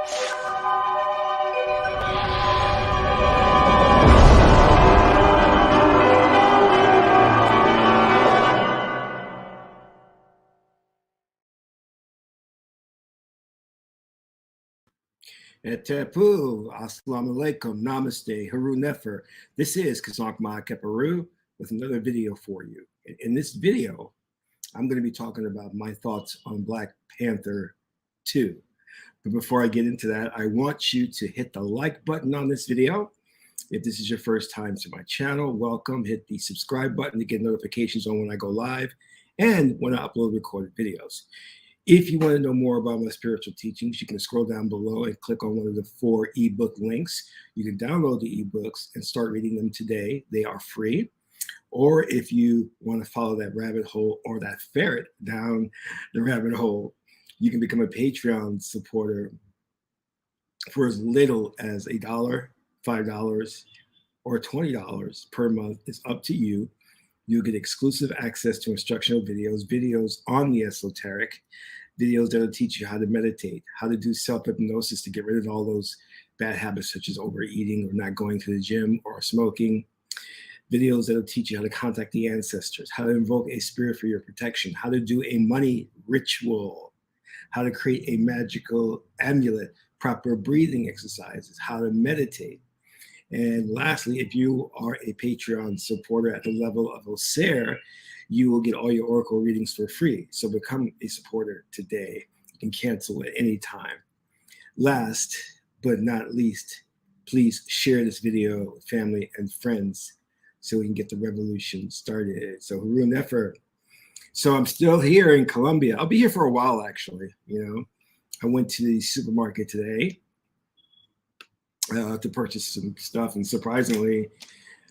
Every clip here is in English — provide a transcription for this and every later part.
Etepu, Assalamu alaikum, Namaste, Haru Nefer. This is Qesankh Keperu with another video for you. In this video, I'm going to be talking about my thoughts on Black Panther 2. But before I get into that, I want you to hit the like button on this video. If this is your first time to my channel, welcome. Hit the subscribe button to get notifications on when I go live and when I upload recorded videos. If you want to know more about my spiritual teachings, you can scroll down below and click on one of the 4 ebook links. You can download the ebooks and start reading them today. They are free. Or if you want to follow that rabbit hole or that ferret down the rabbit hole, you can become a Patreon supporter for as little as $1, $5, or $20 per month. It's up to you. You'll get exclusive access to instructional videos, videos on the esoteric, videos that'll teach you how to meditate, how to do self-hypnosis to get rid of all those bad habits such as overeating or not going to the gym or smoking, videos that'll teach you how to contact the ancestors, how to invoke a spirit for your protection, how to do a money ritual, how to create a magical amulet, proper breathing exercises, how to meditate. And lastly, if you are a Patreon supporter at the level of Osir, you will get all your Oracle readings for free. So become a supporter today. You can cancel at any time. Last but not least, please share this video with family and friends so we can get the revolution started. So Haru Nefer. So I'm still here in Colombia. I'll be here for a while, actually. I went to the supermarket today to purchase some stuff, and surprisingly,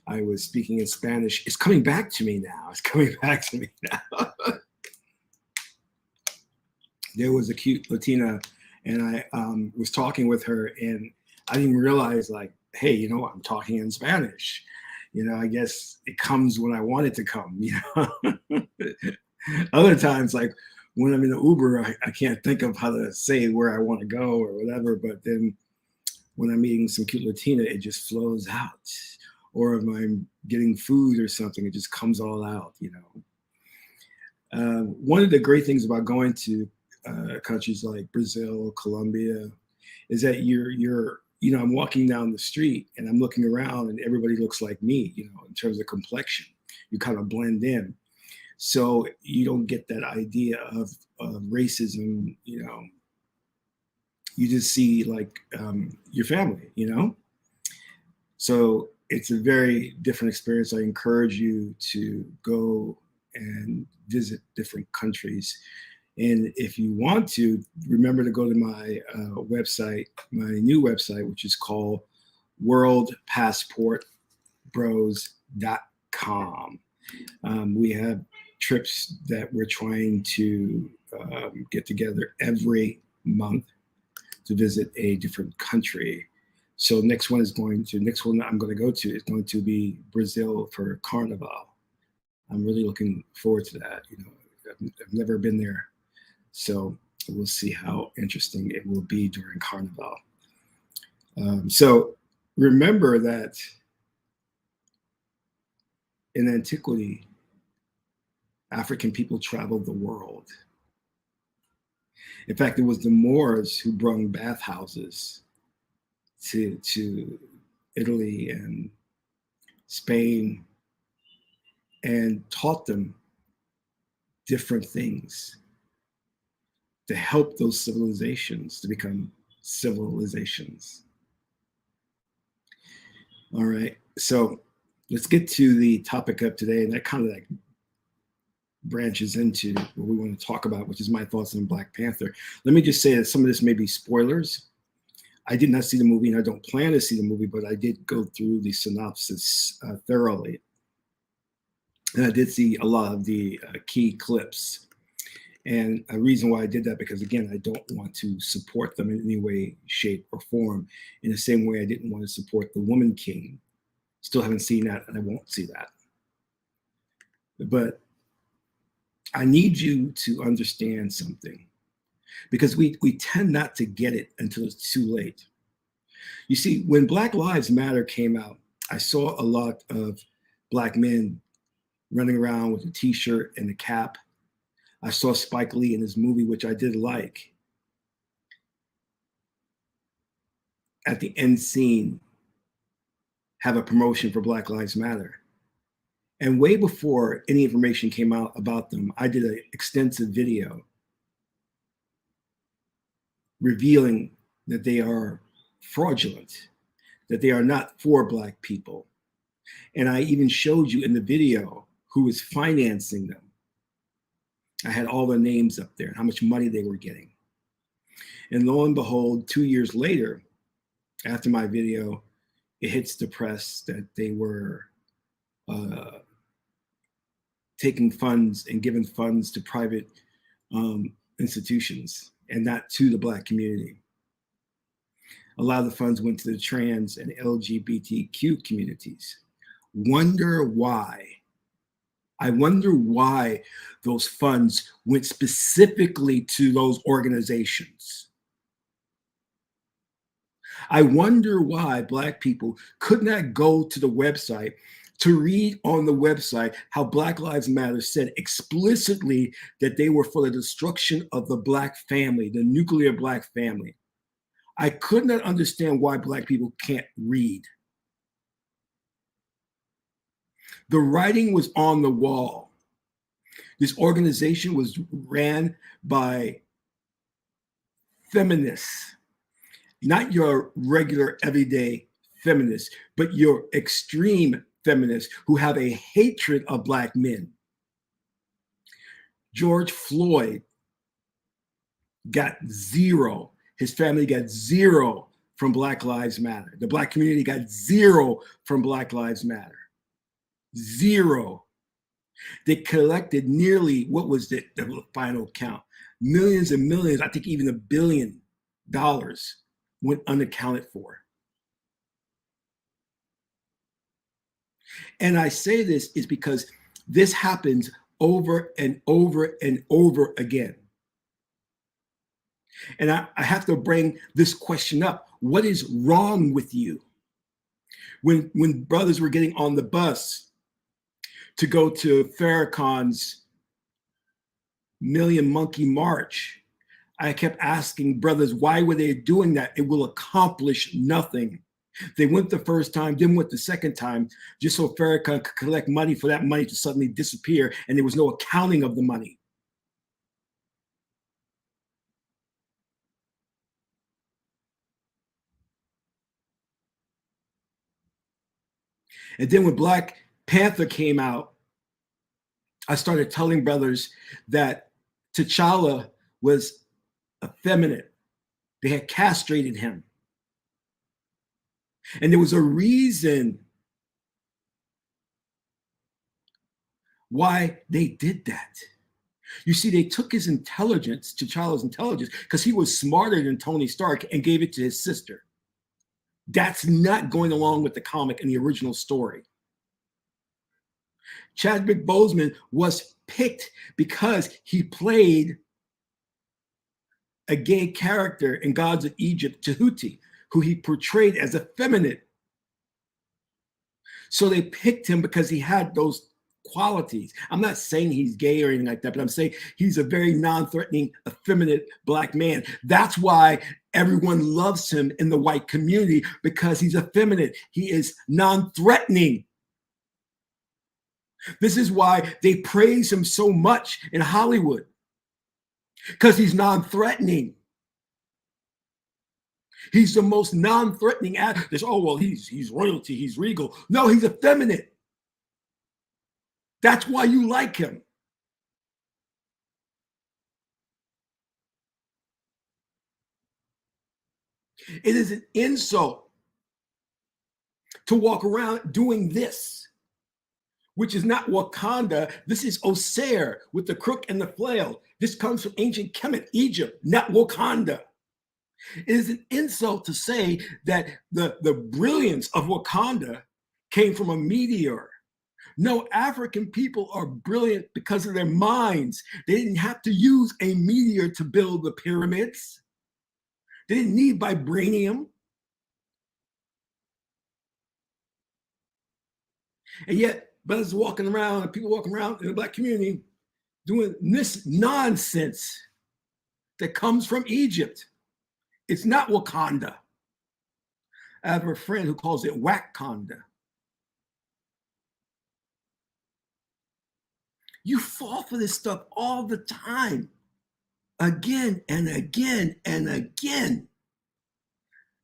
I was speaking in Spanish. It's coming back to me now. There was a cute Latina, and I was talking with her, and I didn't realize, like, hey, I'm talking in Spanish. I guess it comes when I want it to come. Other times, like when I'm in the Uber, I can't think of how to say where I want to go or whatever, but then when I'm eating some cute Latina, it just flows out. Or if I'm getting food or something, it just comes all out, One of the great things about going to countries like Brazil, Colombia, is that I'm walking down the street and I'm looking around and everybody looks like me, in terms of complexion. You kind of blend in. So you don't get that idea of racism, you just see like your family, So it's a very different experience. I encourage you to go and visit different countries. And if you want to, remember to go to my website, my new website, which is called worldpassportbros.com. We have trips that we're trying to get together every month to visit a different country. So next one I'm going to go to is going to be Brazil for Carnival. I'm really looking forward to that. I've never been there, so we'll see how interesting it will be during Carnival. So remember that in antiquity, African people traveled the world. In fact, it was the Moors who brought bathhouses to Italy and Spain and taught them different things to help those civilizations to become civilizations. All right, so let's get to the topic of today, and that kind of like branches into what we want to talk about, which is my thoughts on Black Panther. Let me just say that some of this may be spoilers. I did not see the movie, and I don't plan to see the movie, but I did go through the synopsis thoroughly. And I did see a lot of the key clips. And a reason why I did that, because again, I don't want to support them in any way, shape, or form, in the same way I didn't want to support the Woman King. Still haven't seen that, and I won't see that. But I need you to understand something. because we tend not to get it until it's too late. You see, when Black Lives Matter came out, I saw a lot of Black men running around with a t-shirt and a cap. I saw Spike Lee in his movie, which I did like. At the end scene, have a promotion for Black Lives Matter. And way before any information came out about them, I did an extensive video revealing that they are fraudulent, that they are not for Black people. And I even showed you in the video who was financing them. I had all their names up there, how much money they were getting. And lo and behold, 2 years later, after my video, it hits the press that they were taking funds and giving funds to private institutions and not to the Black community. A lot of the funds went to the trans and LGBTQ communities. Wonder why? I wonder why those funds went specifically to those organizations. I wonder why Black people could not go to the website to read on the website how Black Lives Matter said explicitly that they were for the destruction of the Black family, the nuclear Black family. I could not understand why Black people can't read. The writing was on the wall. This organization was ran by feminists, not your regular everyday feminists, but your extreme feminists who have a hatred of Black men. George Floyd got zero. His family got zero from Black Lives Matter. The Black community got zero from Black Lives Matter. Zero. They collected nearly, what was the final count? Millions and millions, I think even $1 billion went unaccounted for. And I say this is because this happens over and over and over again. And I have to bring this question up. What is wrong with you? When brothers were getting on the bus to go to Farrakhan's Million Monkey March, I kept asking brothers, why were they doing that? It will accomplish nothing. They went the first time, then went the second time, just so Farrakhan could collect money for that money to suddenly disappear, and there was no accounting of the money. And then when Black Panther came out, I started telling brothers that T'Challa was effeminate. They had castrated him. And there was a reason why they did that. You see, they took his intelligence, T'Challa's intelligence, because he was smarter than Tony Stark, and gave it to his sister. That's not going along with the comic and the original story. Chadwick Boseman was picked because he played a gay character in Gods of Egypt, Tahuti, who he portrayed as effeminate. So they picked him because he had those qualities. I'm not saying he's gay or anything like that, but I'm saying he's a very non-threatening, effeminate Black man. That's why everyone loves him in the white community, because he's effeminate. He is non-threatening. This is why they praise him so much in Hollywood, because he's non-threatening. He's the most non-threatening actor. There's, oh, well, he's royalty, he's regal. No, he's effeminate. That's why you like him. It is an insult to walk around doing this, which is not Wakanda. This is Osir with the crook and the flail. This comes from ancient Kemet, Egypt, not Wakanda. It is an insult to say that the brilliance of Wakanda came from a meteor, No, African people are brilliant because of their minds. They didn't have to use a meteor to build the pyramids. They didn't need vibranium. And yet, brothers walking around, and people walking around in the black community doing this nonsense that comes from Egypt. It's not Wakanda. I have a friend who calls it Wakanda. You fall for this stuff all the time, again and again and again.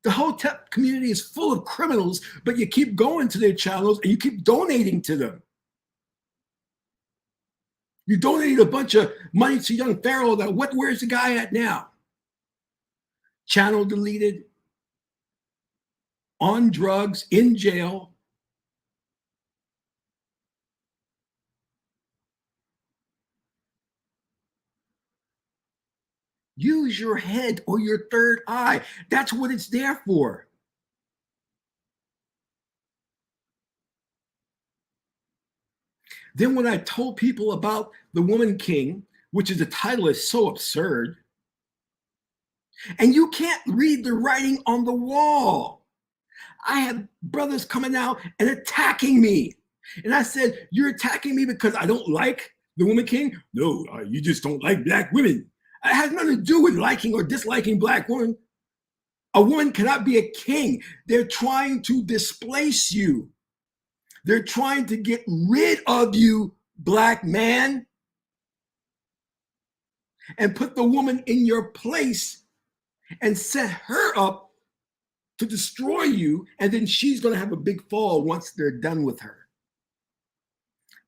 The Hotep community is full of criminals, but you keep going to their channels and you keep donating to them. You donated a bunch of money to young Pharaoh. That where's the guy at now? Channel deleted, on drugs, in jail. Use your head or your third eye. That's what it's there for. Then when I told people about the Woman King, which is the title is so absurd, and you can't read the writing on the wall. I had brothers coming out and attacking me. And I said, you're attacking me because I don't like the Woman King? No, you just don't like black women. It has nothing to do with liking or disliking black women. A woman cannot be a king. They're trying to displace you. They're trying to get rid of you, black man, and put the woman in your place and set her up to destroy you, and then she's going to have a big fall once they're done with her.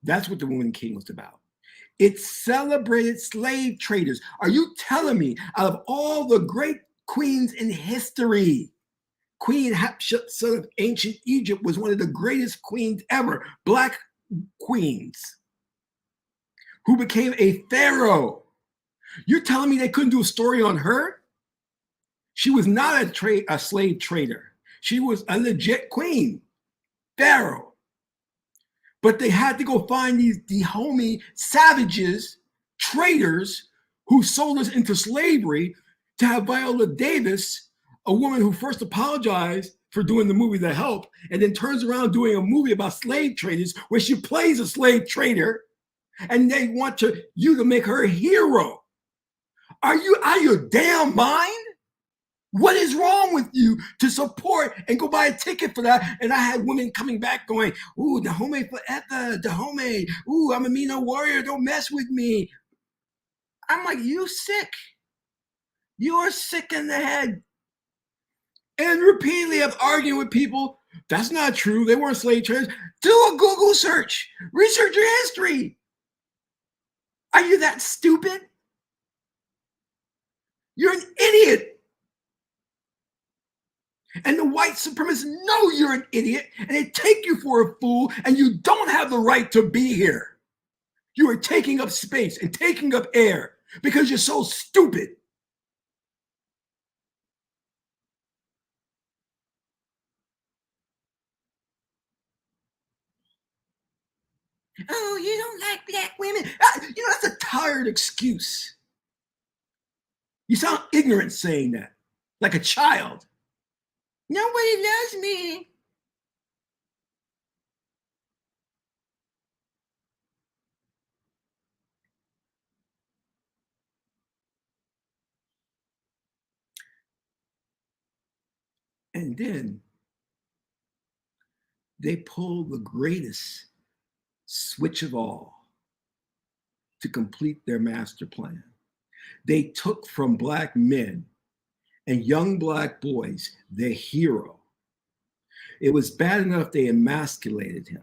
That's what the Woman King was about. It celebrated slave traders. Are you telling me out of all the great queens in history, Queen Hatshepsut of ancient Egypt was one of the greatest queens ever, black queens, who became a pharaoh? You're telling me they couldn't do a story on her? She was not a slave trader. She was a legit queen, pharaoh. But they had to go find these Dahomey savages, traitors, who sold us into slavery to have Viola Davis, a woman who first apologized for doing the movie The Help, and then turns around doing a movie about slave traders where she plays a slave trader, and they want you to make her a hero. Are you out of your damn mind? What is wrong with you to support and go buy a ticket for that? And I had women coming back going, ooh, Dahomey forever, Dahomey. Ooh, I'm a Mino warrior. Don't mess with me. I'm like, you sick. You're sick in the head. And repeatedly I've argued with people. That's not true. They weren't slave traders. Do a Google search. Research your history. Are you that stupid? You're an idiot. And the white supremacists know you're an idiot and they take you for a fool, and you don't have the right to be here. You are taking up space and taking up air because you're so stupid. Oh, you don't like black women? That's a tired excuse. You sound ignorant saying that, like a child. Nobody loves me. And then they pull the greatest switch of all to complete their master plan. They took from black men and young black boys their hero. It was bad enough they emasculated him,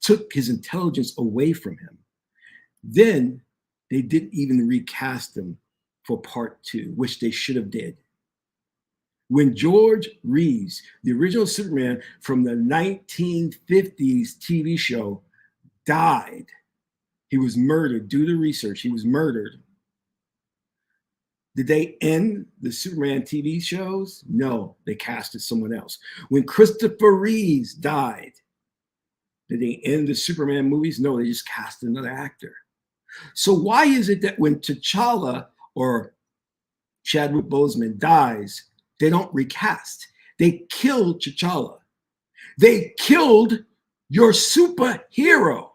took his intelligence away from him. Then they didn't even recast him for part 2, which they should have did. When George Reeves, the original Superman from the 1950s TV show, died, he was murdered. Due to research, he was murdered. Did they end the Superman TV shows? No, they casted someone else. When Christopher Reeves died, Did they end the Superman movies? No, they just cast another actor. So why is it that when T'Challa or Chadwick Boseman dies, they don't recast? They killed T'Challa. They killed your superhero.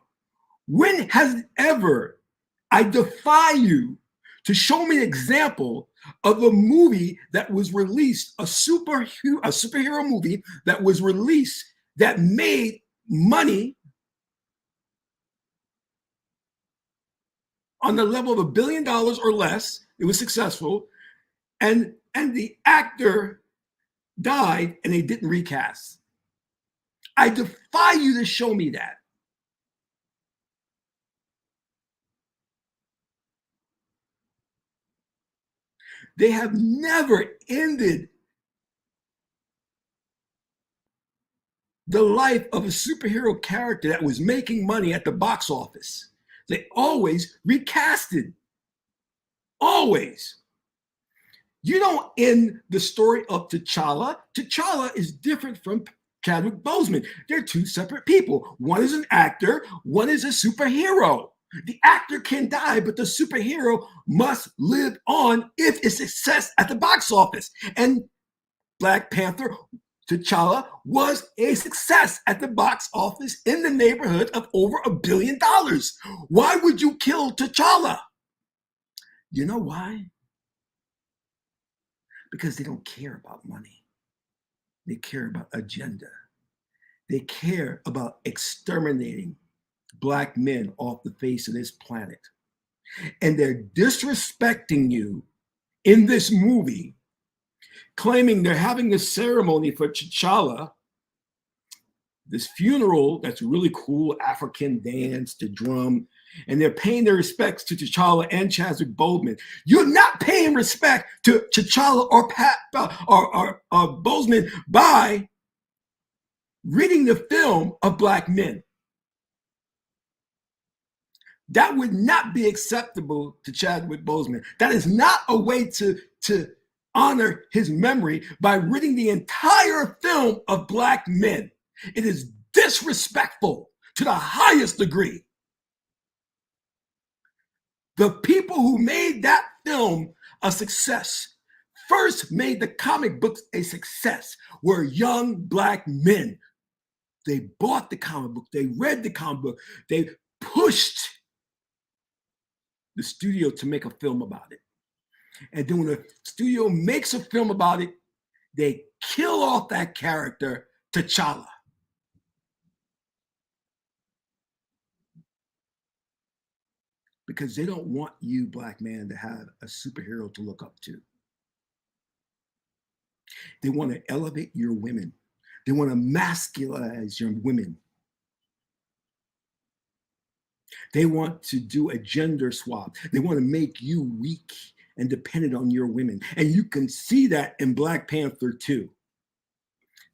When has it ever, I defy you to show me an example of a movie that was released, a superhero movie that was released that made money on the level of $1 billion or less. It was successful, and the actor died and they didn't recast. I defy you to show me that. They have never ended the life of a superhero character that was making money at the box office. They always recasted. Always. You don't end the story of T'Challa. T'Challa is different from Chadwick Boseman. They're two separate people. One is an actor, one is a superhero. The actor can die, but the superhero must live on if it's success at the box office. And Black Panther, T'Challa, was a success at the box office in the neighborhood of over $1 billion. Why would you kill T'Challa? You know why? Because they don't care about money. They care about agenda. They care about exterminating Black men off the face of this planet. And they're disrespecting you in this movie, claiming they're having a ceremony for T'Challa, this funeral that's really cool, African dance, the drum, and they're paying their respects to T'Challa and Chadwick Boseman. You're not paying respect to T'Challa or Boseman by reading the film of Black men. That would not be acceptable to Chadwick Boseman. That is not a way to honor his memory by reading the entire film of Black men. It is disrespectful to the highest degree. The people who made that film a success, first made the comic books a success, were young Black men. They bought the comic book, they read the comic book, they pushed the studio to make a film about it. And then when the studio makes a film about it, they kill off that character, T'Challa. Because they don't want you, Black man, to have a superhero to look up to. They want to elevate your women. They want to masculinize your women. They want to do a gender swap. They want to make you weak and dependent on your women. And you can see that in Black Panther 2.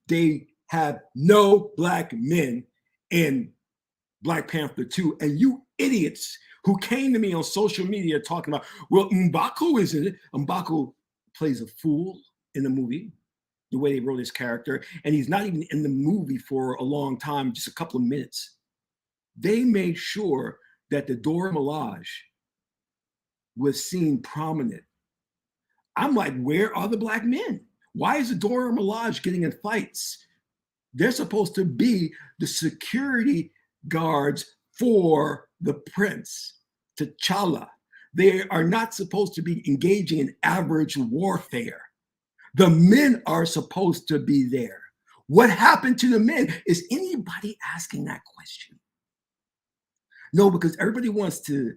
They have no Black men in Black Panther 2. And you idiots who came to me on social media talking about, well, M'Baku is in it. M'Baku plays a fool in the movie, the way they wrote his character. And he's not even in the movie for a long time, just a couple of minutes. They made sure that the Dora Milaje was seen prominent. I'm like, where are the Black men? Why is the Dora Milaje getting in fights? They're supposed to be the security guards for the prince, T'Challa. They are not supposed to be engaging in average warfare. The men are supposed to be there. What happened to the men? Is anybody asking that question? No, because everybody wants to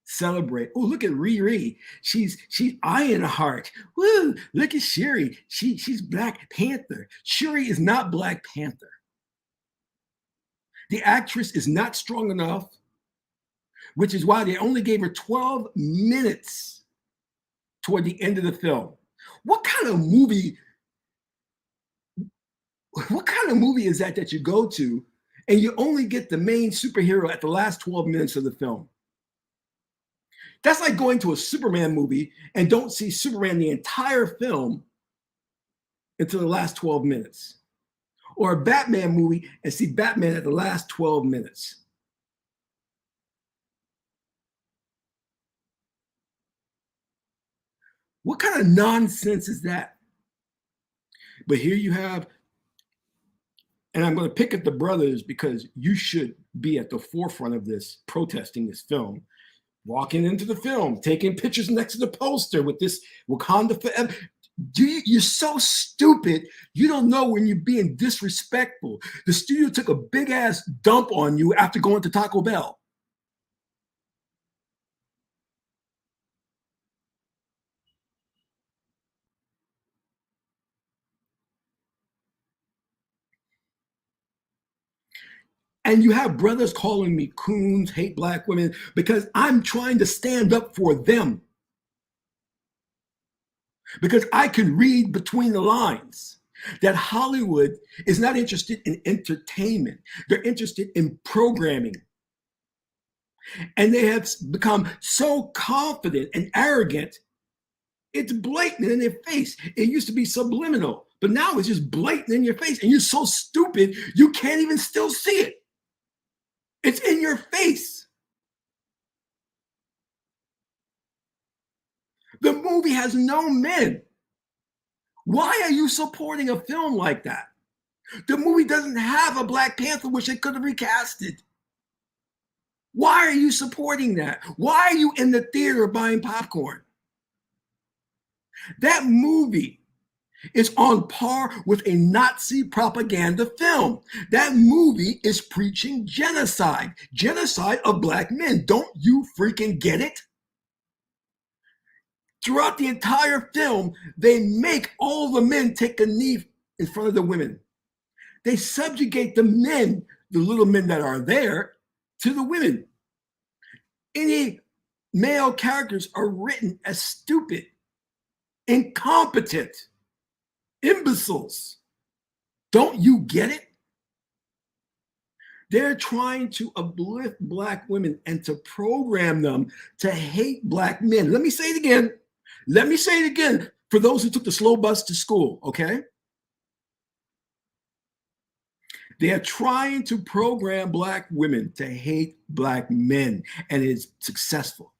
celebrate. Oh, look at Riri. She's Ironheart. Woo! Look at Shuri. She's Black Panther. Shuri is not Black Panther. The actress is not strong enough, which is why they only gave her 12 minutes toward the end of the film. What kind of movie is that you go to and you only get the main superhero at the last 12 minutes of the film? That's like going to a Superman movie and don't see Superman the entire film until the last 12 minutes. or a Batman movie and see Batman at the last 12 minutes. What kind of nonsense is that? But here you have, and I'm going to pick at the brothers because you should be at the forefront of this, protesting this film, walking into the film, taking pictures next to the poster with this Wakanda forever. You're so stupid. You don't know when you're being disrespectful. The studio took a big ass dump on you after going to Taco Bell. And you have brothers calling me coons, hate black women, because I'm trying to stand up for them. Because I can read between the lines that Hollywood is not interested in entertainment. They're interested in programming. And they have become so confident and arrogant, it's blatant in their face. It used to be subliminal, but now it's just blatant in your face. And you're so stupid, you can't even still see it. It's in your face. The movie has no men. Why are you supporting a film like that? The movie doesn't have a Black Panther, which they could have recasted. Why are you supporting that? Why are you in the theater buying popcorn? That movie is on par with a Nazi propaganda film. That movie is preaching genocide of black men. Don't you freaking get it? Throughout the entire film, they make all the men take a knee in front of the women. They subjugate the men, the little men that are there, to the women. Any male characters are written as stupid, incompetent, imbeciles. Don't you get it? They're trying to uplift black women and to program them to hate black men. Let me say it again. Let me say it again for those who took the slow bus to school, okay? They are trying to program black women to hate black men, and it is successful.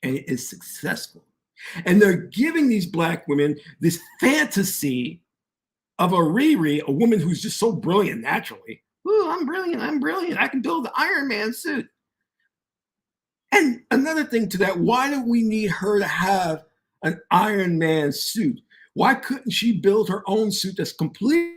And it is successful. And they're giving these black women this fantasy of a Riri, a woman who's just so brilliant naturally. Ooh, I'm brilliant. I'm brilliant. I can build the Iron Man suit. And another thing to that, why do we need her to have an Iron Man suit? Why couldn't she build her own suit that's complete?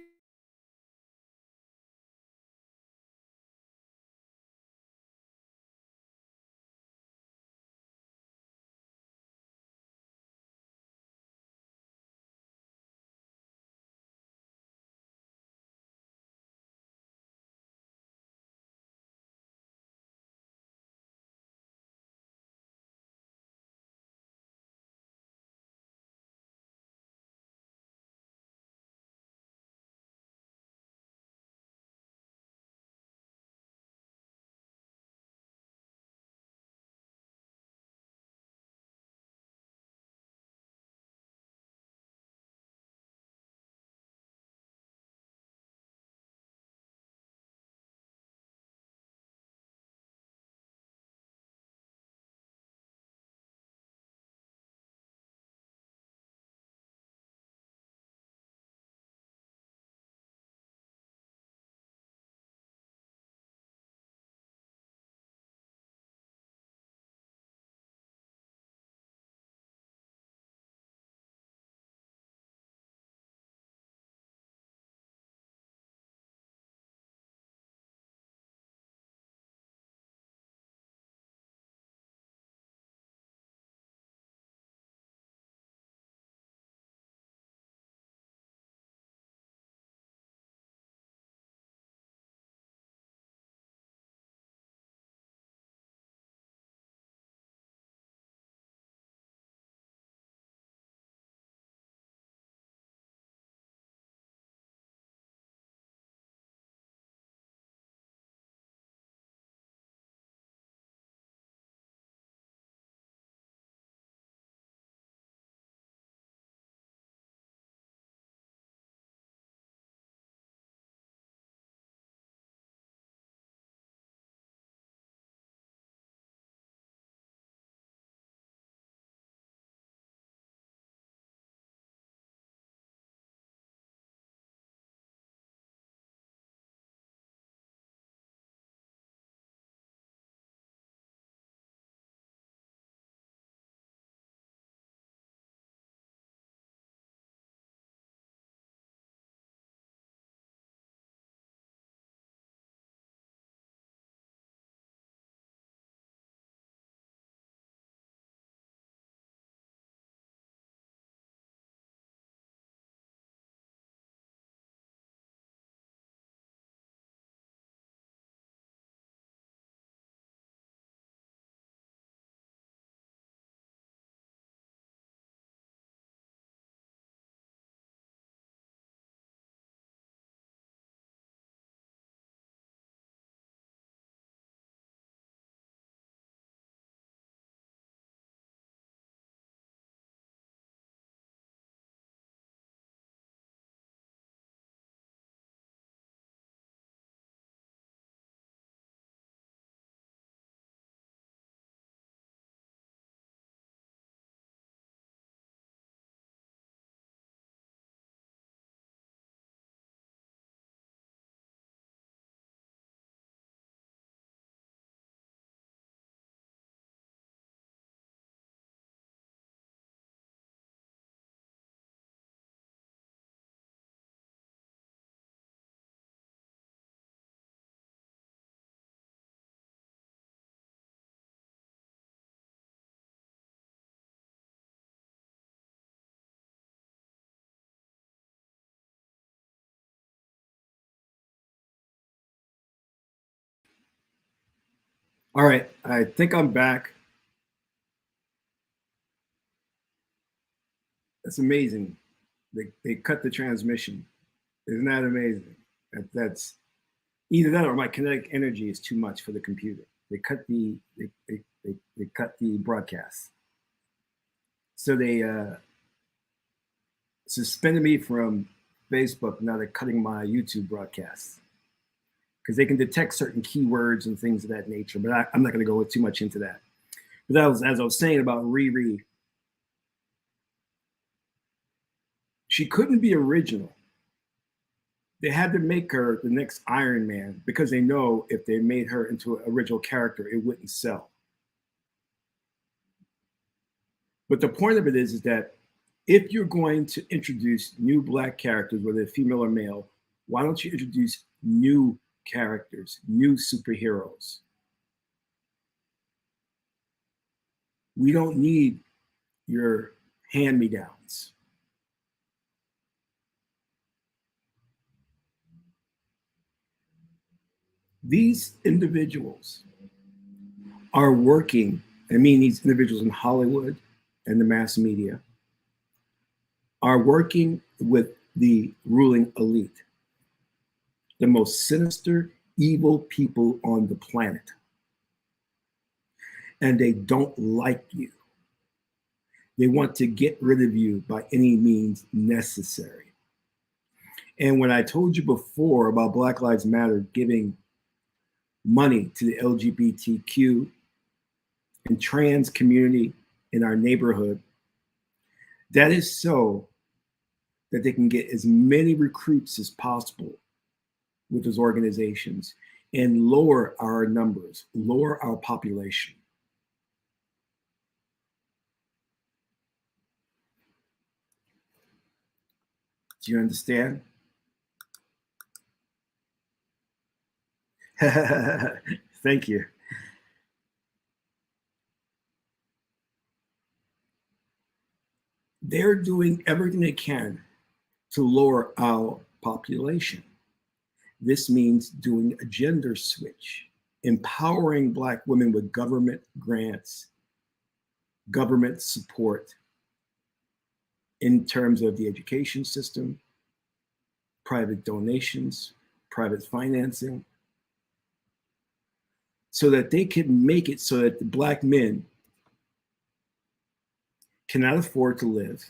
All right, I think I'm back. That's amazing. They cut the transmission. Isn't that amazing? That's either that or my kinetic energy is too much for the computer. They cut the broadcast. So they suspended me from Facebook. Now they're cutting my YouTube broadcasts because they can detect certain keywords and things of that nature. But I'm not going to go too much into that. But that was, as I was saying about Riri, she couldn't be original. They had to make her the next Iron Man because they know if they made her into an original character, it wouldn't sell. But the point of it is that if you're going to introduce new black characters, whether female or male, why don't you introduce new characters, new superheroes? We don't need your hand-me-downs. These individuals are working, I mean, these individuals in Hollywood and the mass media are working with the ruling elite, the most sinister, evil people on the planet. And they don't like you. They want to get rid of you by any means necessary. And when I told you before about Black Lives Matter giving money to the LGBTQ and trans community in our neighborhood, that is so that they can get as many recruits as possible with those organizations and lower our numbers, lower our population. Do you understand? Thank you. They're doing everything they can to lower our population. This means doing a gender switch, empowering Black women with government grants, government support in terms of the education system, private donations, private financing, so that they can make it so that the Black men cannot afford to live,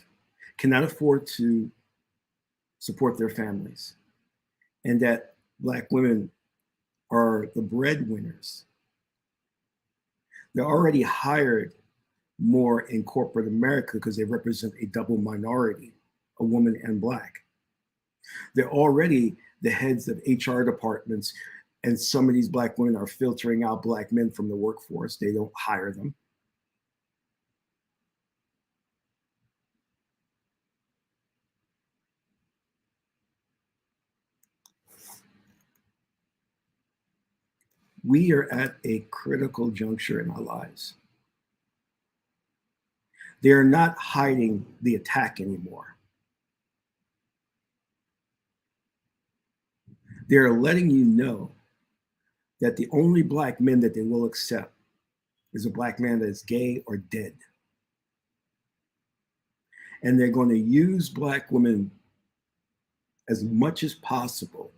cannot afford to support their families, and that Black women are the breadwinners. They're already hired more in corporate America because they represent a double minority, a woman and Black. They're already the heads of HR departments, and some of these Black women are filtering out Black men from the workforce. They don't hire them. We are at a critical juncture in our lives. They're not hiding the attack anymore. They're letting you know that the only Black men that they will accept is a Black man that is gay or dead. And they're going to use Black women as much as possible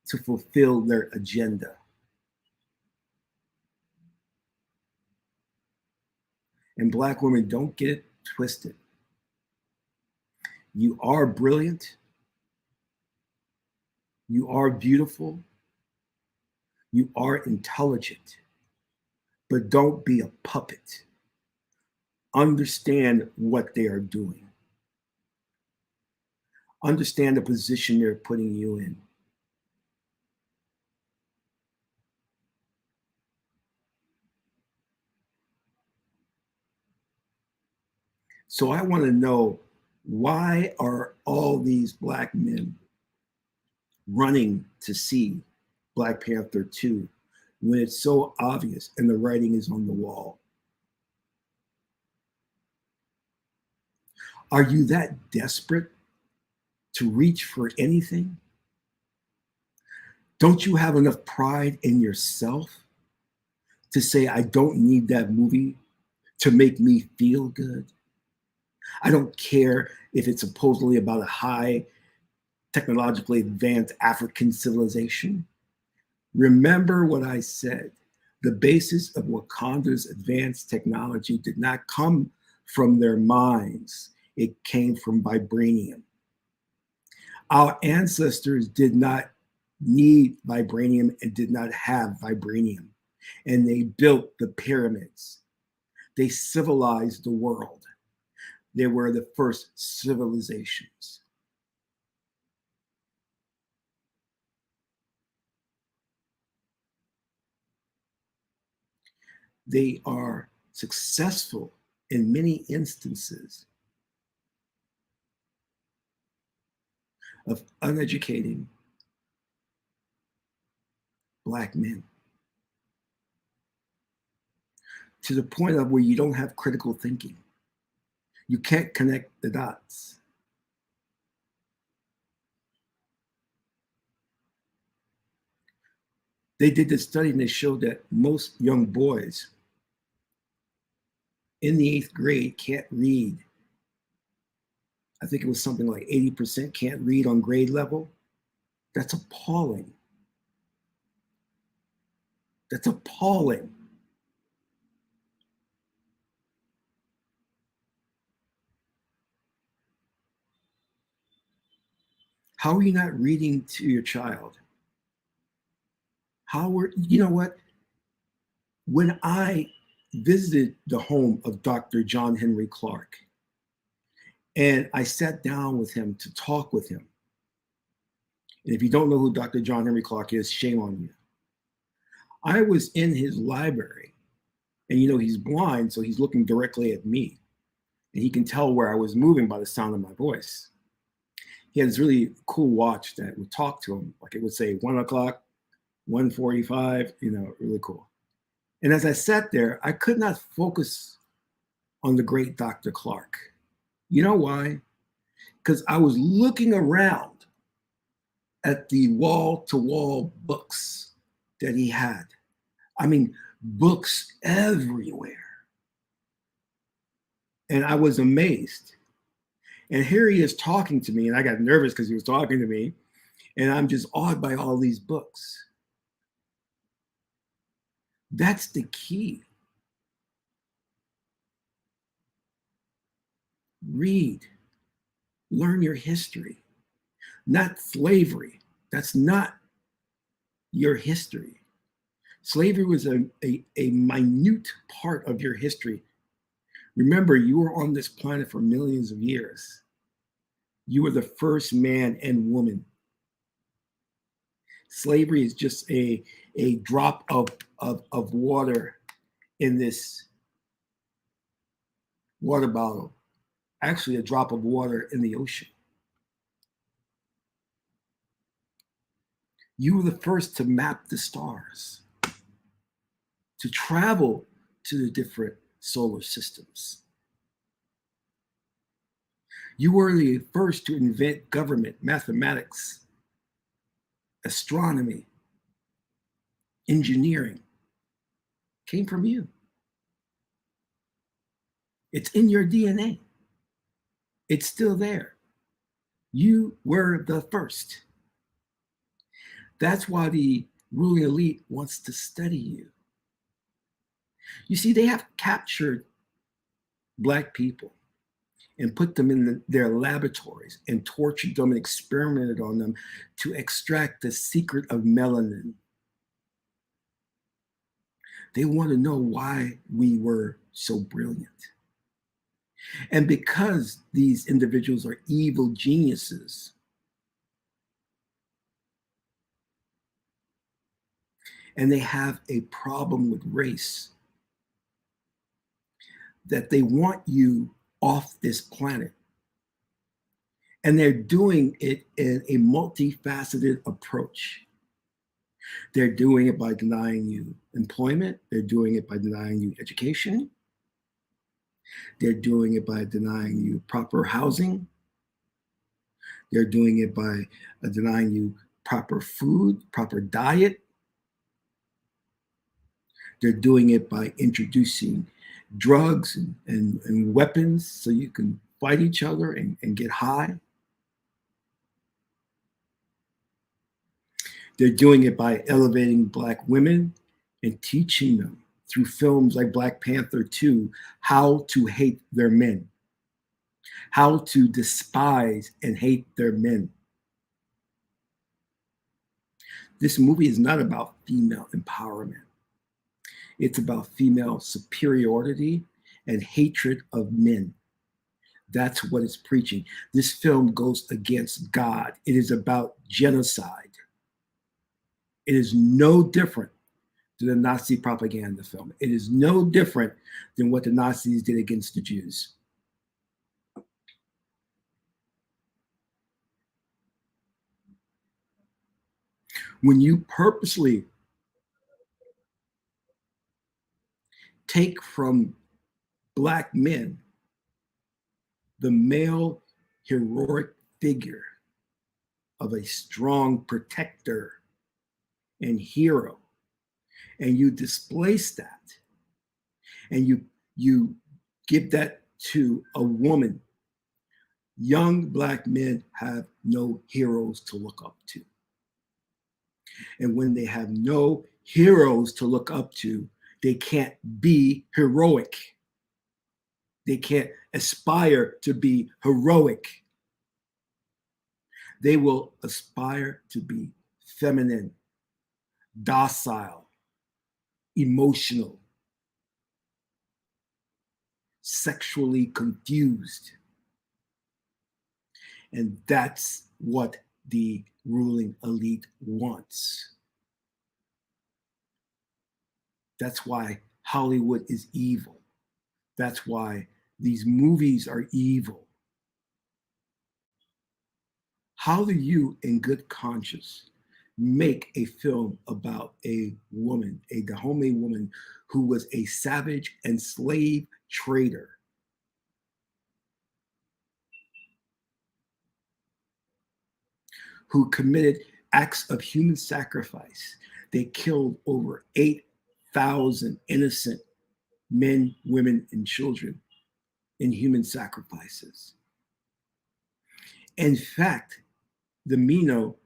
to fulfill their agenda. And Black women, don't get it twisted. You are brilliant. You are beautiful. You are intelligent. But don't be a puppet. Understand what they are doing. Understand the position they're putting you in. So I want to know, why are all these Black men running to see Black Panther 2 when it's so obvious and the writing is on the wall? Are you that desperate to reach for anything? Don't you have enough pride in yourself to say I don't need that movie to make me feel good. I don't care if it's supposedly about a high technologically advanced African civilization. Remember what I said. The basis of Wakanda's advanced technology did not come from their minds. It came from vibranium. Our ancestors did not need vibranium and did not have vibranium. And they built the pyramids. They civilized the world. They were the first civilizations. They are successful in many instances of uneducating Black men to the point of where you don't have critical thinking. You can't connect the dots. They did this study and they showed that most young boys in the 8th grade can't read. I think it was something like 80% can't read on grade level. That's appalling. That's appalling. How are you not reading to your child? You know what? When I visited the home of Dr. John Henry Clark, and I sat down with him to talk with him. And if you don't know who Dr. John Henry Clark is, shame on you. I was in his library, and he's blind, so he's looking directly at me. And he can tell where I was moving by the sound of my voice. He had this really cool watch that would talk to him. Like it would say 1 o'clock, 1:45, really cool. And as I sat there, I could not focus on the great Dr. Clark. You know why? Because I was looking around at the wall-to-wall books that he had. I mean, books everywhere. And I was amazed. And here he is talking to me, and I got nervous because he was talking to me, and I'm just awed by all these books. That's the key. Read, learn your history, not slavery. That's not your history. Slavery was a minute part of your history. Remember, you were on this planet for millions of years. You were the first man and woman. Slavery is just a drop of water in this water bottle, actually a drop of water in the ocean. You were the first to map the stars, to travel to the different solar systems. You were the first to invent government, mathematics, astronomy, engineering. Came from you. It's in your DNA. It's still there. You were the first. That's why the ruling elite wants to study you. You see, they have captured Black people and put them in their laboratories and tortured them and experimented on them to extract the secret of melanin. They want to know why we were so brilliant. And because these individuals are evil geniuses, and they have a problem with race, that they want you off this planet. And they're doing it in a multifaceted approach. They're doing it by denying you employment. They're doing it by denying you education. They're doing it by denying you proper housing. They're doing it by denying you proper food, proper diet. They're doing it by introducing drugs and weapons so you can fight each other and get high. They're doing it by elevating Black women and teaching them through films like Black Panther 2 how to hate their men, how to despise and hate their men. This movie is not about female empowerment. It's about female superiority and hatred of men. That's what it's preaching. This film goes against God. It is about genocide. It is no different than a Nazi propaganda film. It is no different than what the Nazis did against the Jews. When you purposely take from Black men the male heroic figure of a strong protector and hero, and you displace that, and you give that to a woman, young Black men have no heroes to look up to. And when they have no heroes to look up to, they can't be heroic. They can't aspire to be heroic. They will aspire to be feminine, docile, emotional, sexually confused. And that's what the ruling elite wants. That's why Hollywood is evil. That's why these movies are evil. How do you, in good conscience, make a film about a woman, a Dahomey woman who was a savage and slave trader, who committed acts of human sacrifice? They killed over 8,000 innocent men, women, and children in human sacrifices. In fact, the Mino,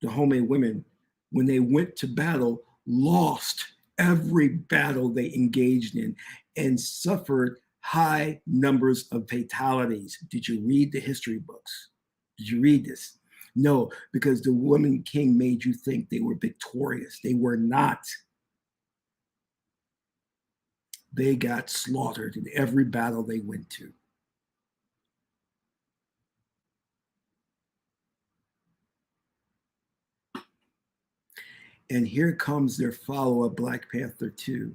the Dahomey women, when they went to battle, lost every battle they engaged in and suffered high numbers of fatalities. Did you read the history books? Did you read this? No, because the woman king made you think they were victorious. They were not. They got slaughtered in every battle they went to. And here comes their follow-up, Black Panther 2,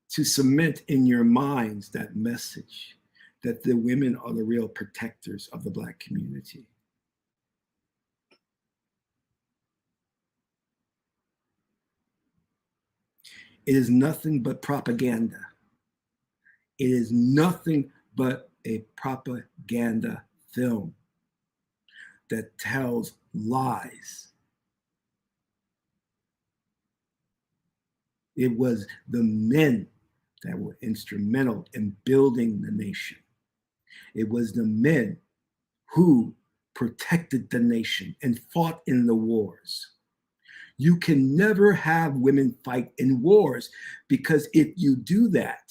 to cement in your minds that message that the women are the real protectors of the Black community. It is nothing but propaganda. It is nothing but a propaganda film that tells lies. It was the men that were instrumental in building the nation. It was the men who protected the nation and fought in the wars. You can never have women fight in wars, because if you do that,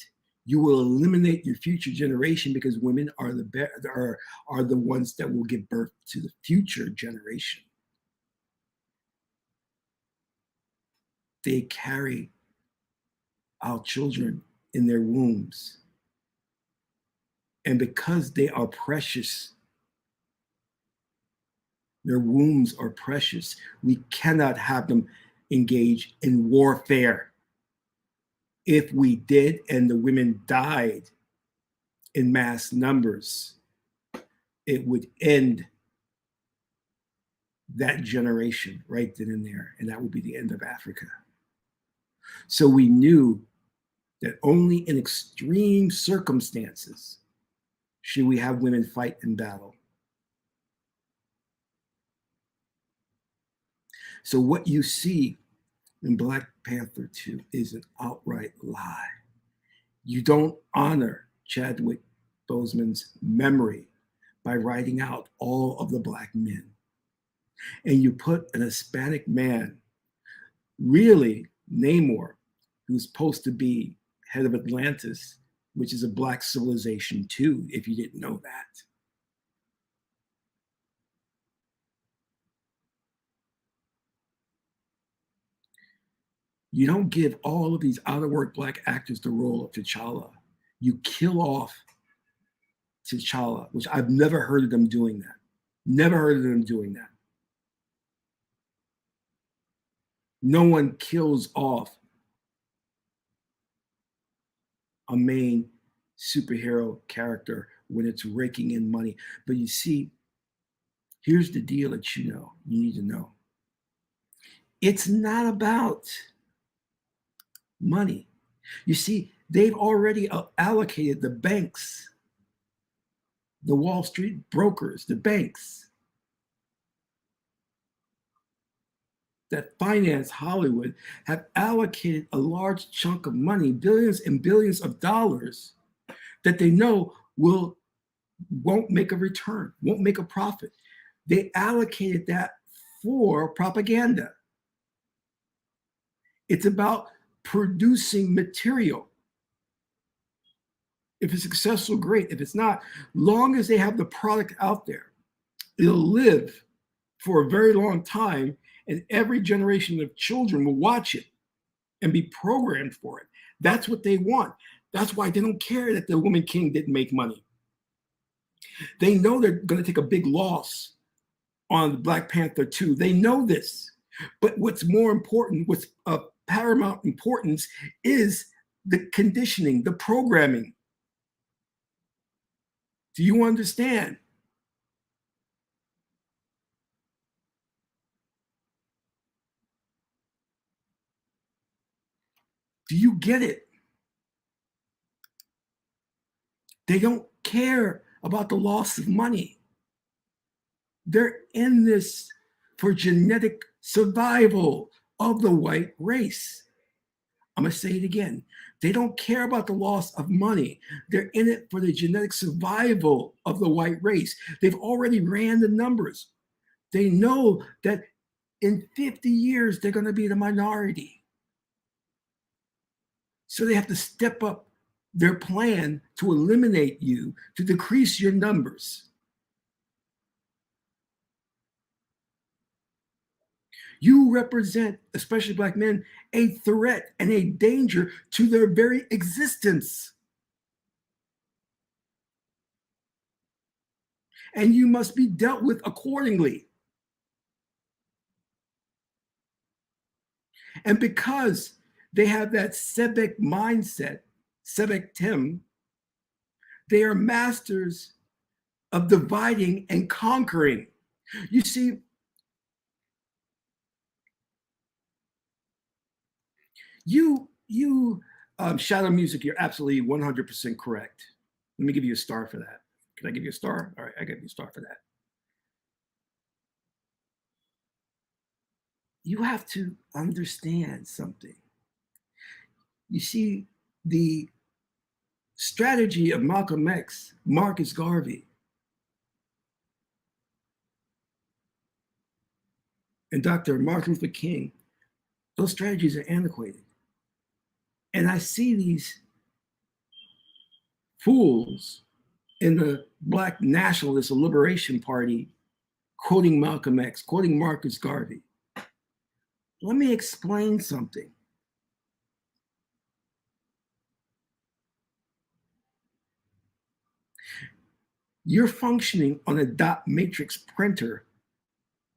you will eliminate your future generation, because women are the ones that will give birth to the future generation. They carry our children in their wombs. And because they are precious, their wombs are precious, we cannot have them engage in warfare. If we did and the women died in mass numbers, it would end that generation right then and there, and that would be the end of Africa. So we knew that only in extreme circumstances should we have women fight in battle. So what you see in Black Panther 2 is an outright lie. You don't honor Chadwick Boseman's memory by writing out all of the Black men. And you put an Hispanic man, really Namor, who's supposed to be head of Atlantis, which is a Black civilization too, if you didn't know that. You don't give all of these out of work Black actors the role of T'Challa. You kill off T'Challa, which I've never heard of them doing that. Never heard of them doing that. No one kills off a main superhero character when it's raking in money. But you see, here's the deal that you need to know. It's not about money. You see, they've already allocated the banks, the Wall Street brokers, the banks that finance Hollywood have allocated a large chunk of money, billions and billions of dollars, that they know won't make a return, won't make a profit. They allocated that for propaganda. It's about producing material. If it's successful, great. If it's not, long as they have the product out there, it'll live for a very long time, and every generation of children will watch it and be programmed for it. That's what they want. That's why they don't care that the Woman King didn't make money. They know they're going to take a big loss on Black Panther 2. They know this. But what's more important, what's of paramount importance, is the conditioning, the programming. Do you understand? Do you get it? They don't care about the loss of money. They're in this for genetic survival of the white race. I'm going to say it again. They don't care about the loss of money. They're in it for the genetic survival of the white race. They've already ran the numbers. They know that in 50 years, they're going to be the minority. So they have to step up their plan to eliminate you, to decrease your numbers. You represent, especially Black men, a threat and a danger to their very existence. And you must be dealt with accordingly. And because they have that Sebek mindset, Sebek Tim, they are masters of dividing and conquering. You see, Shadow Music, you're absolutely 100% correct. Let me give you a star for that. Can I give you a star? All right, I give you a star for that. You have to understand something. You see, the strategy of Malcolm X, Marcus Garvey, and Dr. Martin Luther King, those strategies are antiquated. And I see these fools in the Black Nationalist Liberation Party quoting Malcolm X, quoting Marcus Garvey. Let me explain something. You're functioning on a dot matrix printer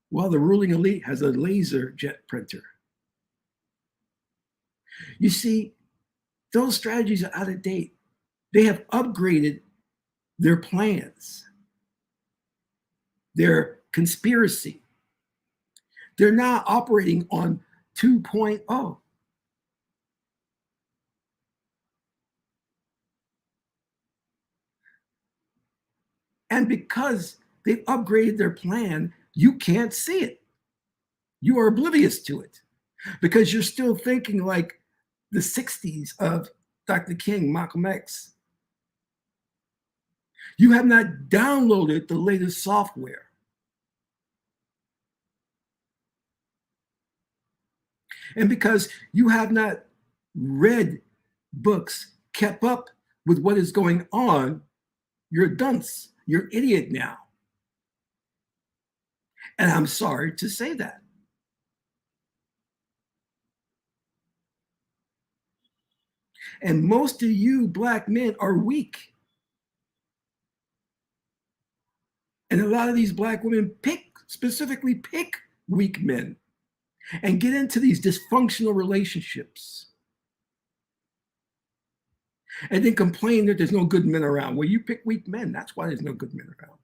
while the ruling elite has a laser jet printer. You see, those strategies are out of date. They have upgraded their plans, their conspiracy. They're now operating on 2.0. And because they've upgraded their plan, you can't see it. You are oblivious to it because you're still thinking like the 60s of Dr. King, Malcolm X. You have not downloaded the latest software. And because you have not read books, kept up with what is going on, you're a dunce. You're an idiot now. And I'm sorry to say that. And most of you black men are weak. And a lot of these black women specifically pick weak men and get into these dysfunctional relationships and then complain that there's no good men around. Well, you pick weak men. That's why there's no good men around.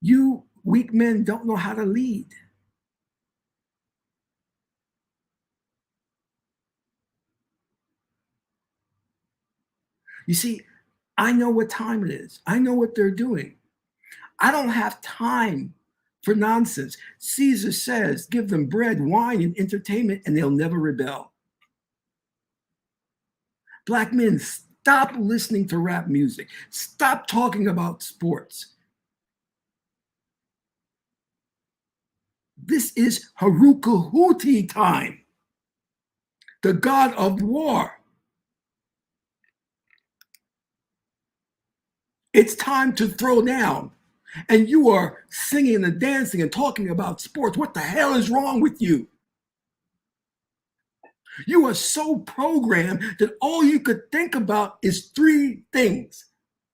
You weak men don't know how to lead. You see, I know what time it is. I know what they're doing. I don't have time for nonsense. Caesar says, give them bread, wine, and entertainment, and they'll never rebel. Black men, stop listening to rap music. Stop talking about sports. This is Haruka Huti time, the god of war. It's time to throw down. And you are singing and dancing and talking about sports. What the hell is wrong with you? You are so programmed that all you could think about is three things: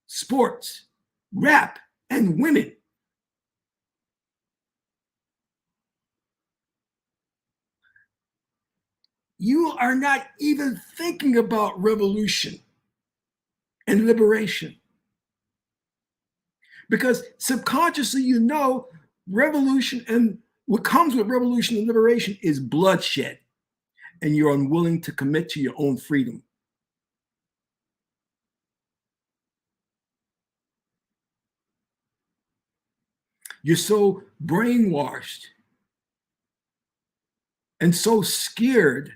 sports, rap, and women. You are not even thinking about revolution and liberation. Because subconsciously, you know, revolution and what comes with revolution and liberation is bloodshed, and you're unwilling to commit to your own freedom. You're so brainwashed and so scared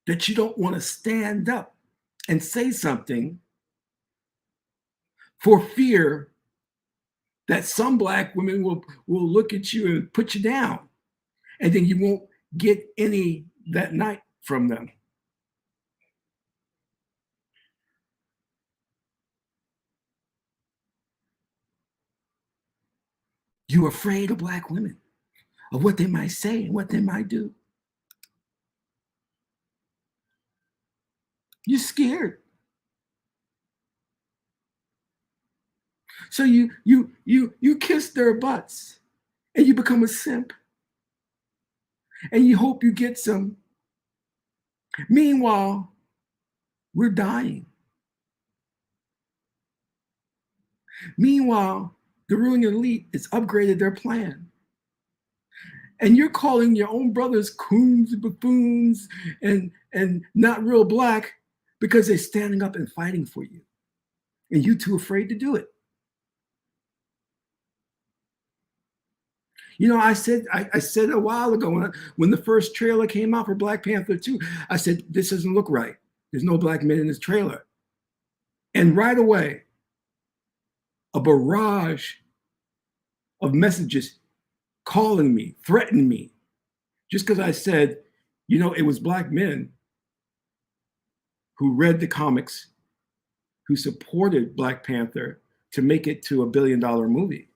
that you don't want to stand up and say something for fear that some black women will look at you and put you down, and then you won't get any that night from them. You're afraid of black women, of what they might say and what they might do. You're scared. So you kiss their butts and you become a simp and you hope you get some. Meanwhile, we're dying. Meanwhile, the ruling elite has upgraded their plan. And you're calling your own brothers coons and buffoons and not real black because they're standing up and fighting for you. And you too afraid to do it. You know, I said a while ago when the first trailer came out for Black Panther 2, I said, this doesn't look right. There's no black men in this trailer. And right away, a barrage of messages calling me, threatening me, just because I said, you know, it was black men who read the comics, who supported Black Panther to make it to $1 billion movie.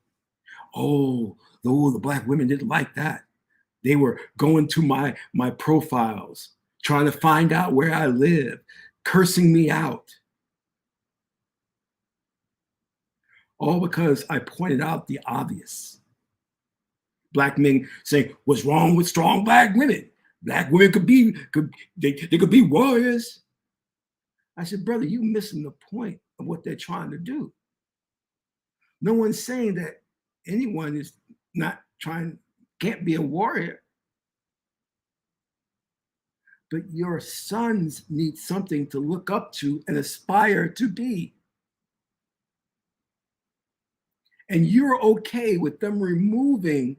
Oh, the black women didn't like that. They were going to my profiles, trying to find out where I live, cursing me out. All because I pointed out the obvious. Black men saying, what's wrong with strong black women? Black women they could be warriors. I said, brother, you missing the point of what they're trying to do. No one's saying that anyone is not can't be a warrior. But your sons need something to look up to and aspire to be. And you're okay with them removing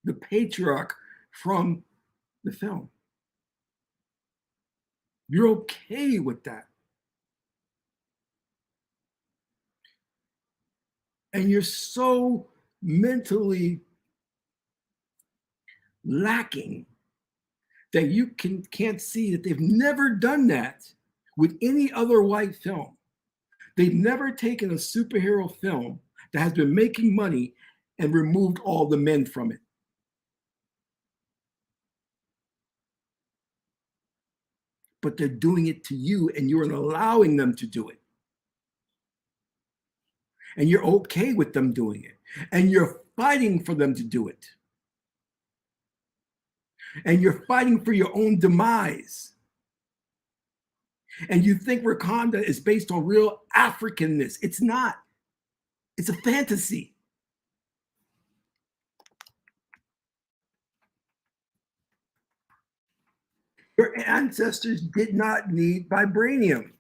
the patriarch from the film. You're okay with that. And you're so mentally lacking that you can't see that they've never done that with any other white film. They've never taken a superhero film that has been making money and removed all the men from it. But they're doing it to you, and you're allowing them to do it. And you're okay with them doing it. And you're fighting for them to do it. And you're fighting for your own demise. And you think Wakanda is based on real Africanness. It's not. It's a fantasy. Your ancestors did not need vibranium.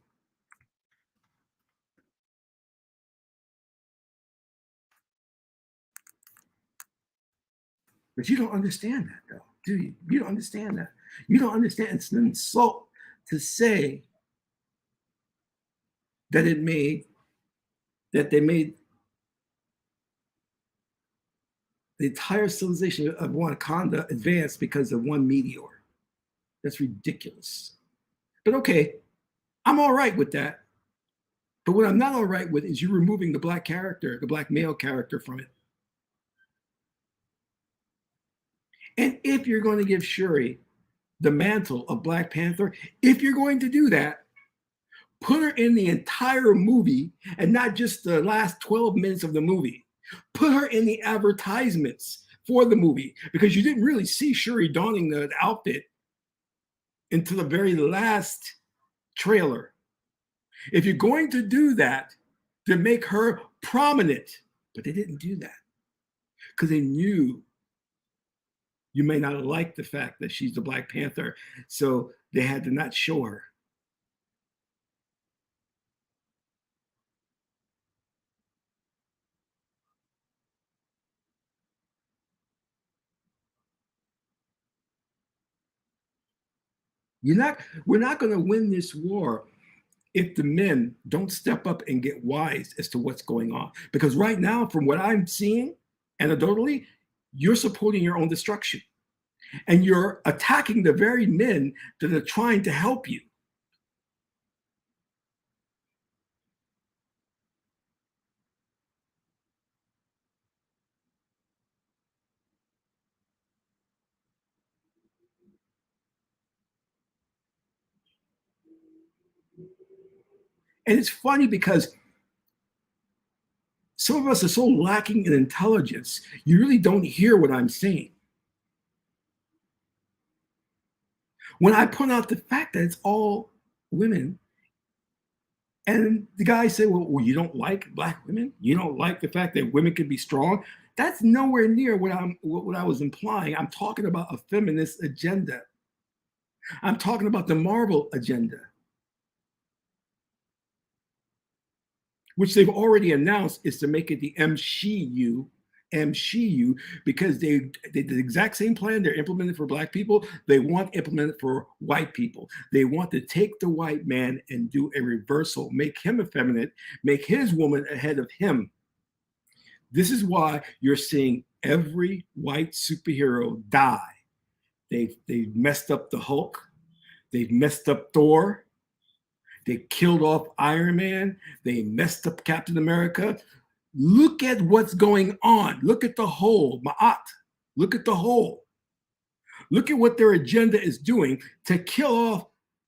But you don't understand that, though, do you? You don't understand that. You don't understand. It's an insult to say that they made the entire civilization of Wakanda advance because of one meteor. That's ridiculous. But okay, I'm all right with that. But what I'm not all right with is you removing the black character, the black male character from it. And if you're going to give Shuri the mantle of Black Panther, if you're going to do that, put her in the entire movie and not just the last 12 minutes of the movie. Put her in the advertisements for the movie, because you didn't really see Shuri donning the outfit until the very last trailer. If you're going to do that, to make her prominent, but they didn't do that because they knew you may not like the fact that she's the Black Panther, so they had to not show her. We're not going to win this war if the men don't step up and get wise as to what's going on. Because right now, from what I'm seeing anecdotally, you're supporting your own destruction. And you're attacking the very men that are trying to help you. And it's funny because some of us are so lacking in intelligence, you really don't hear what I'm saying. When I point out the fact that it's all women, and the guy said, well, you don't like black women? You don't like the fact that women can be strong? That's nowhere near what I was implying. I'm talking about a feminist agenda. I'm talking about the Marvel agenda, which they've already announced is to make it the MCU, because they did the exact same plan they're implementing for black people. They want implemented for white people. They want to take the white man and do a reversal, make him effeminate, make his woman ahead of him. This is why you're seeing every white superhero die. They've messed up the Hulk. They've messed up Thor. They killed off Iron Man. They messed up Captain America. Look at what's going on. Look at the whole, Ma'at. Look at the whole. Look at what their agenda is doing to kill off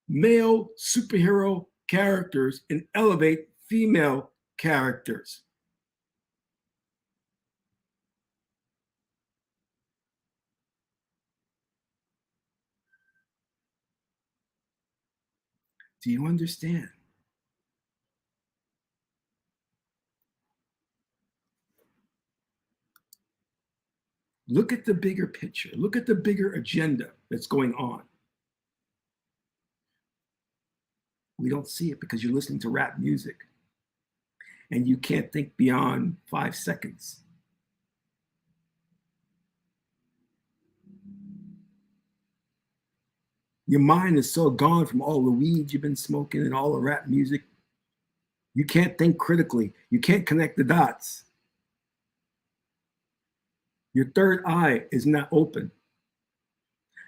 male superhero characters and elevate female characters. Do you understand? Look at the bigger picture. Look at the bigger agenda that's going on. We don't see it because you're listening to rap music. and you can't think beyond 5 seconds. Your mind is so gone from all the weed you've been smoking and all the rap music. You can't think critically. You can't connect the dots. Your third eye is not open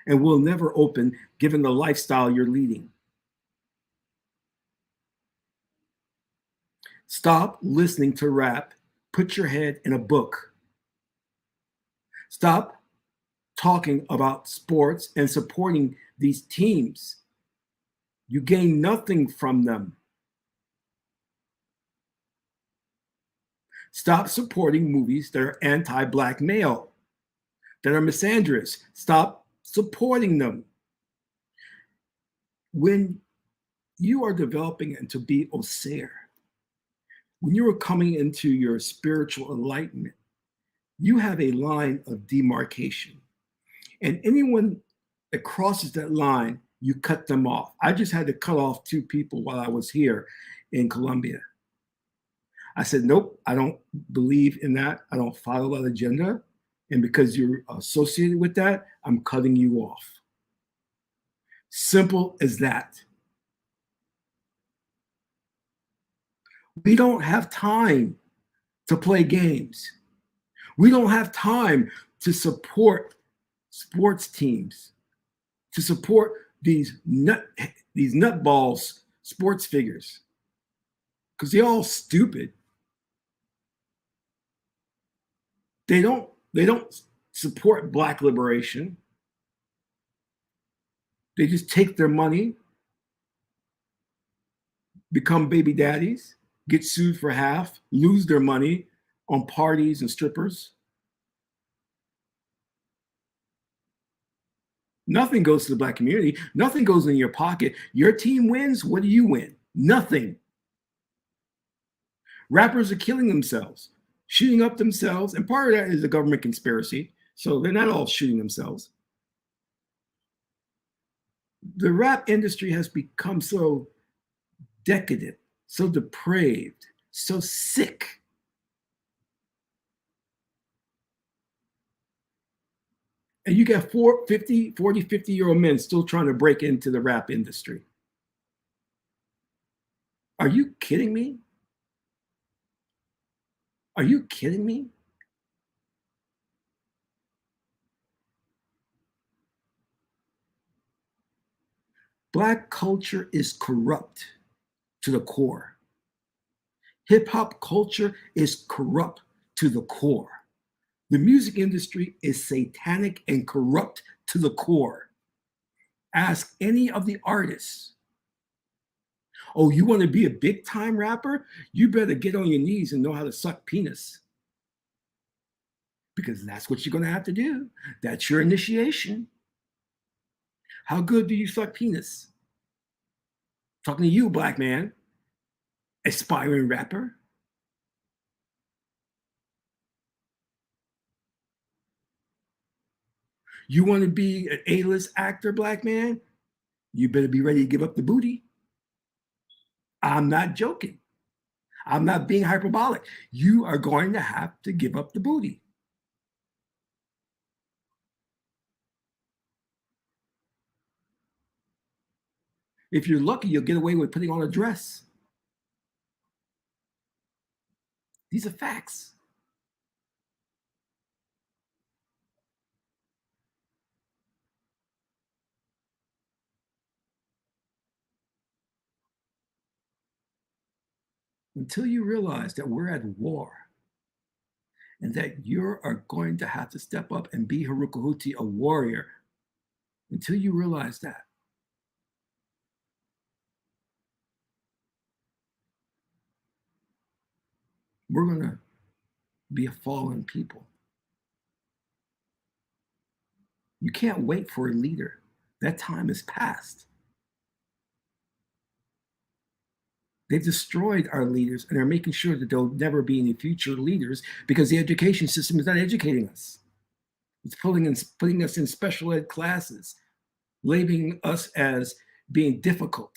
and will never open given the lifestyle you're leading. Stop listening to rap. Put your head in a book. Stop talking about sports and supporting these teams. You gain nothing from them. Stop supporting movies that are anti-black male, that are misandrous. Stop supporting them. When you are developing and to be Osir, when you are coming into your spiritual enlightenment, you have a line of demarcation. And anyone that crosses that line, you cut them off. I just had to cut off 2 people while I was here in Colombia. I said, nope, I don't believe in that. I don't follow that agenda. And because you're associated with that, I'm cutting you off. Simple as that. We don't have time to play games. We don't have time to support sports teams, to support these nutballs sports figures, because they're all stupid. They don't support Black liberation. They just take their money, become baby daddies, get sued for half, lose their money on parties and strippers. Nothing goes to the Black community. Nothing goes in your pocket. Your team wins. What do you win? Nothing. Rappers are killing themselves, shooting up themselves. And part of that is a government conspiracy. So they're not all shooting themselves. The rap industry has become so decadent, so depraved, so sick. And you got 50-year-old men still trying to break into the rap industry. Are you kidding me? Are you kidding me? Black culture is corrupt to the core. Hip hop culture is corrupt to the core. The music industry is satanic and corrupt to the core. Ask any of the artists. Oh, you want to be a big time rapper? You better get on your knees and know how to suck penis. Because that's what you're going to have to do. That's your initiation. How good do you suck penis? Talking to you, Black man, aspiring rapper. You want to be an A-list actor, Black man? You better be ready to give up the booty. I'm not joking. I'm not being hyperbolic. You are going to have to give up the booty. If you're lucky, you'll get away with putting on a dress. These are facts. Until you realize that we're at war and that you are going to have to step up and be Haruka a warrior, until you realize that, we're going to be a fallen people. You can't wait for a leader. That time is past. They've destroyed our leaders and are making sure that there'll never be any future leaders because the education system is not educating us. It's putting us in special ed classes, labeling us as being difficult,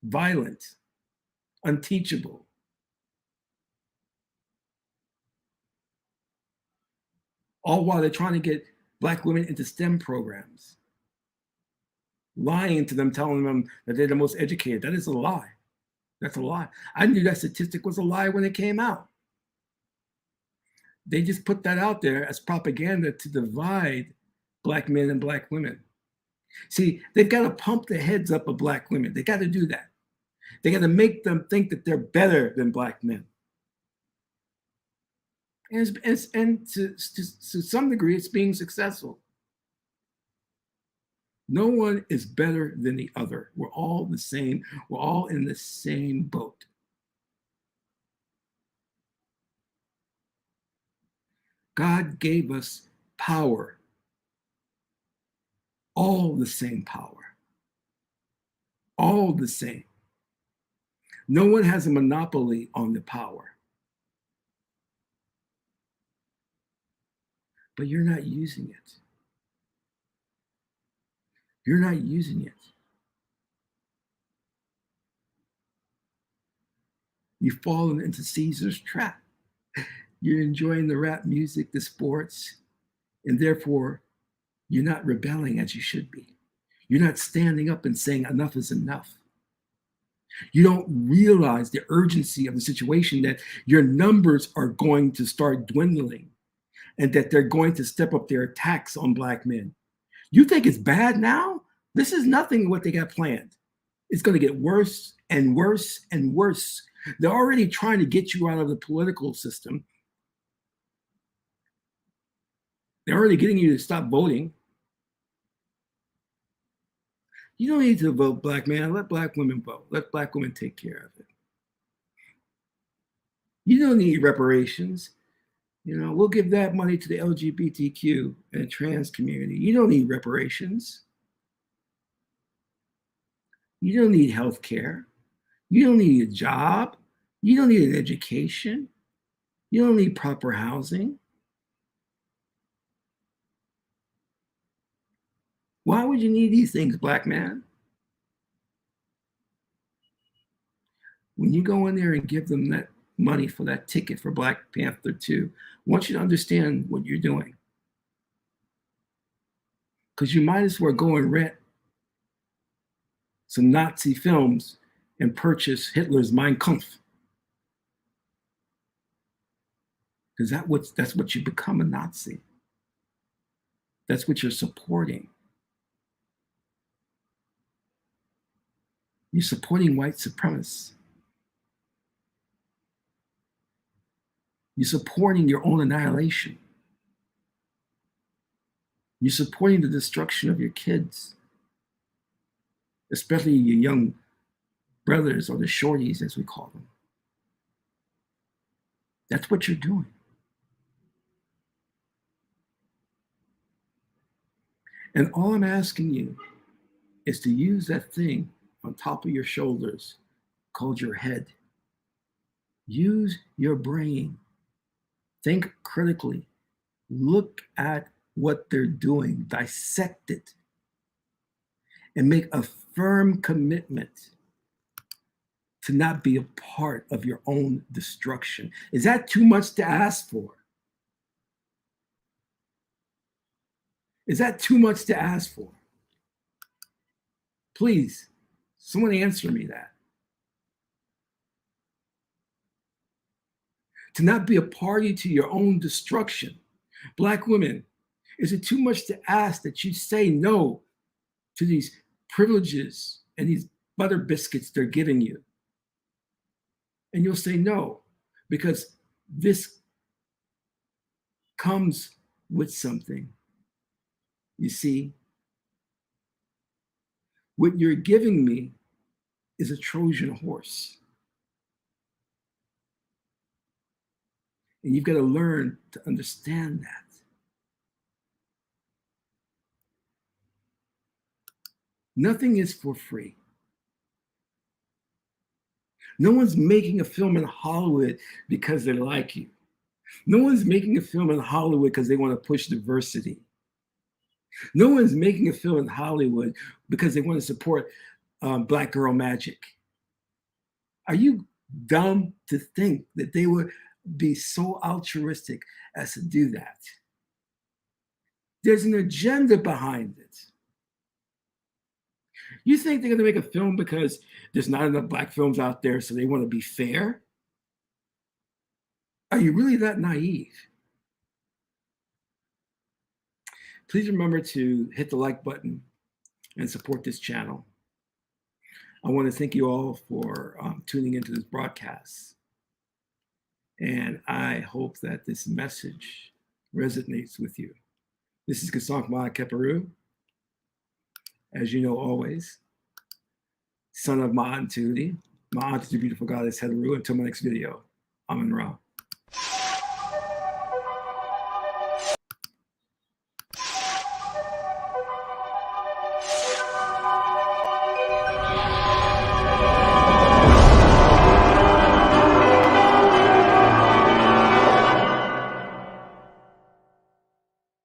violent, unteachable. all while they're trying to get Black women into STEM programs, lying to them, telling them that they're the most educated. That is a lie. That's a lie. I knew that statistic was a lie when it came out. They just put that out there as propaganda to divide Black men and Black women. See, they've got to pump the heads up of Black women. They got to do that. They got to make them think that they're better than Black men. And to some degree, it's being successful. No one is better than the other. We're all the same. We're all in the same boat. God gave us power, all the same power, all the same. No one has a monopoly on the power. But you're not using it. You're not using it. You've fallen into Caesar's trap. You're enjoying the rap music, the sports, and therefore you're not rebelling as you should be. You're not standing up and saying enough is enough. You don't realize the urgency of the situation, that your numbers are going to start dwindling and that they're going to step up their attacks on Black men. You think it's bad now? This is nothing what they got planned. It's going to get worse and worse and worse. They're already trying to get you out of the political system. They're already getting you to stop voting. You don't need to vote, Black man. Let Black women vote. Let Black women take care of it. You don't need reparations. You know, we'll give that money to the LGBTQ and trans community. You don't need reparations. You don't need health care. You don't need a job. You don't need an education. You don't need proper housing. Why would you need these things, Black man? When you go in there and give them that money for that ticket for Black Panther 2, I want you to understand what you're doing. Because you might as well go and rent some Nazi films and purchase Hitler's Mein Kampf. Because that's what you become, a Nazi. That's what you're supporting. You're supporting white supremacists. You're supporting your own annihilation. You're supporting the destruction of your kids, especially your young brothers, or the shorties, as we call them. That's what you're doing. And all I'm asking you is to use that thing on top of your shoulders called your head. Use your brain. Think critically. Look at what they're doing. Dissect it. And make a firm commitment to not be a part of your own destruction. Is that too much to ask for? Is that too much to ask for? Please, someone answer me that. To not be a party to your own destruction. Black women, is it too much to ask that you say no to these privileges and these butter biscuits they're giving you? And you'll say no, because this comes with something. You see, what you're giving me is a Trojan horse. And you've got to learn to understand that. Nothing is for free. No one's making a film in Hollywood because they like you. No one's making a film in Hollywood because they want to push diversity. No one's making a film in Hollywood because they want to support Black girl magic. Are you dumb to think that they would be so altruistic as to do that? There's an agenda behind it. You think they're going to make a film because there's not enough black films out there, so they want to be fair? Are you really that naive? Please remember to hit the like button and support this channel. I want to thank you all for tuning into this broadcast. And I hope that this message resonates with you. This is Qesankh Keperu. As you know, always, son of Ma'at Tuti. Ma'at is the beautiful goddess Heteru. Until my next video, I'm in Ra.